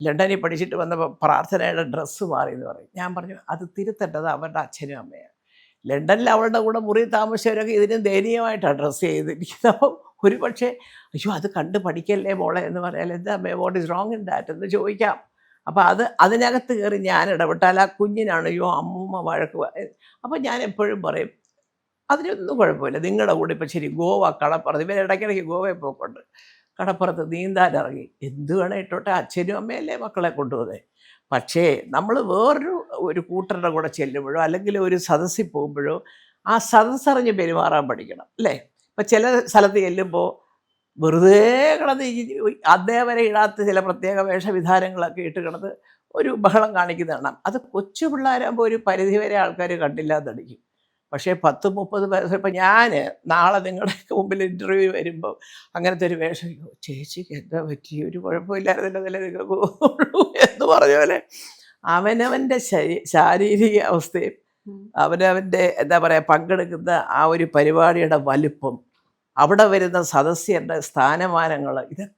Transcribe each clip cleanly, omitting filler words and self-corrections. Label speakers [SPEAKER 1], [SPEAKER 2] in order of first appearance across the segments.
[SPEAKER 1] ലണ്ടനിൽ പഠിച്ചിട്ട് വന്നപ്പോൾ പ്രാർത്ഥനയുടെ ഡ്രസ്സ് മാറി എന്ന് പറയും. ഞാൻ പറഞ്ഞു അത് തിരുത്തേണ്ടത് അവരുടെ അച്ഛനും അമ്മയാണ്. ലണ്ടനിൽ അവളുടെ കൂടെ മുറി താമസിച്ചവരൊക്കെ ഇതിനും ദയനീയമായിട്ടാണ് ഡ്രസ്സ് ചെയ്തിരിക്കുന്നത്. അപ്പോൾ ഒരു പക്ഷേ അയ്യോ അത് കണ്ട് പഠിക്കല്ലേ മോളെ എന്ന് പറഞ്ഞാൽ എന്താ what is wrong in that എന്ന് ചോദിക്കാം. അപ്പോൾ അതിനകത്ത് കയറി ഞാൻ ഇടപെട്ടാൽ ആ കുഞ്ഞിനാണ് അയ്യോ അമ്മൂമ്മ വഴക്ക്. അപ്പോൾ ഞാൻ എപ്പോഴും പറയും അതിനൊന്നും കുഴപ്പമില്ല. നിങ്ങളുടെ കൂടെ ഇപ്പോൾ ശരി ഗോവ കടപ്പുറത്ത് ഇവർ ഇടയ്ക്കിടയ്ക്ക് ഗോവയിൽ പോയിക്കൊണ്ട് കടപ്പുറത്ത് നീന്താനിറങ്ങി എന്ത് വേണേ ഇട്ടോട്ടെ അച്ഛനും അമ്മയല്ലേ മക്കളെ കൊണ്ടുപോകുന്നത്. പക്ഷേ നമ്മൾ ഒരു കൂട്ടരുടെ കൂടെ ചെല്ലുമ്പോഴോ അല്ലെങ്കിൽ ഒരു സദസ്സിൽ പോകുമ്പോഴോ ആ സദസ്സറിഞ്ഞ് പെരുമാറാൻ പഠിക്കണം അല്ലേ. ഇപ്പം ചില സ്ഥലത്ത് ചെല്ലുമ്പോൾ വെറുതെ കിടന്ന് അതേവരെ ഇടാത്ത ചില പ്രത്യേക വേഷവിധാനങ്ങളൊക്കെ ഇട്ട് കിടന്ന് ഒരു ബഹളം കാണിക്കുന്നതാണ്. അത് കൊച്ചു പിള്ളേരാകുമ്പോൾ ഒരു പരിധിവരെ ആൾക്കാർ കണ്ടില്ലാതടിക്കും. പക്ഷേ 10-30 വയസ്സ് ഇപ്പം ഞാൻ നാളെ നിങ്ങളുടെ മുമ്പിൽ ഇൻ്റർവ്യൂ വരുമ്പോൾ അങ്ങനത്തെ ഒരു വേഷം ചേച്ചിക്ക് എന്താ പറ്റി ഒരു കുഴപ്പമില്ലായിരുന്നല്ലോ നില നിങ്ങൾക്ക് ഉള്ളൂ എന്ന് പറഞ്ഞ പോലെ അവനവൻ്റെ ശാരീരിക അവസ്ഥയും അവനവൻ്റെ എന്താ പറയുക പങ്കെടുക്കുന്ന ആ ഒരു പരിപാടിയുടെ വലുപ്പം അവിടെ വരുന്ന സദസ്യരുടെ സ്ഥാനമാനങ്ങൾ ഇതൊക്കെ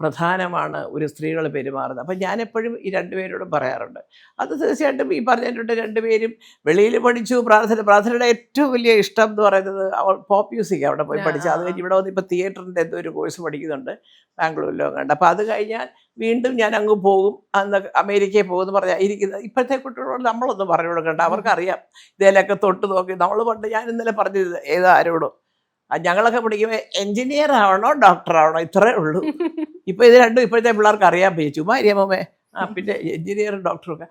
[SPEAKER 1] പ്രധാനമാണ് ഒരു സ്ത്രീകൾ പെരുമാറുന്നത്. അപ്പം ഞാനെപ്പോഴും ഈ രണ്ടുപേരോടും പറയാറുണ്ട് അത് തീർച്ചയായിട്ടും ഈ പറഞ്ഞിട്ടുണ്ട്. രണ്ടുപേരും വെളിയിൽ പഠിച്ചു. പ്രാർത്ഥനയുടെ ഏറ്റവും വലിയ ഇഷ്ടം എന്ന് പറയുന്നത് അവൾ പോപ്പ് മ്യൂസിക് അവിടെ പോയി പഠിച്ചു. അത് കഴിഞ്ഞ് ഇവിടെ വന്ന് ഇപ്പോൾ തിയേറ്ററിൻ്റെ എന്തോ ഒരു കോഴ്സ് പഠിക്കുന്നുണ്ട് ബാംഗ്ലൂരിലോ കണ്ട്. അപ്പോൾ അത് കഴിഞ്ഞാൽ വീണ്ടും ഞാൻ അങ്ങ് പോകും അന്ന് അമേരിക്കയിൽ പോകുമെന്ന് പറഞ്ഞാൽ ഇരിക്കുന്നത്. ഇപ്പോഴത്തെ കുട്ടികളോട് നമ്മളൊന്നും പറഞ്ഞു കൊടുക്കണ്ട, അവർക്കറിയാം ഇതിലൊക്കെ തൊട്ട് നോക്കി. നമ്മൾ പണ്ട് ഞാൻ ഇന്നലെ പറഞ്ഞത് ആരോടും ഞങ്ങളൊക്കെ പഠിക്കുമ്പോൾ എൻജിനീയർ ആവണോ ഡോക്ടർ ആവണോ ഇത്രേ ഉള്ളൂ. ഇപ്പോൾ ഇത് രണ്ടും ഇപ്പോഴത്തെ പിള്ളേർക്ക് അറിയാൻ പറ്റും. ചുമ്മാ അറിയാമേ പിന്നെ എൻജിനീയറും ഡോക്ടറും ഒക്കെ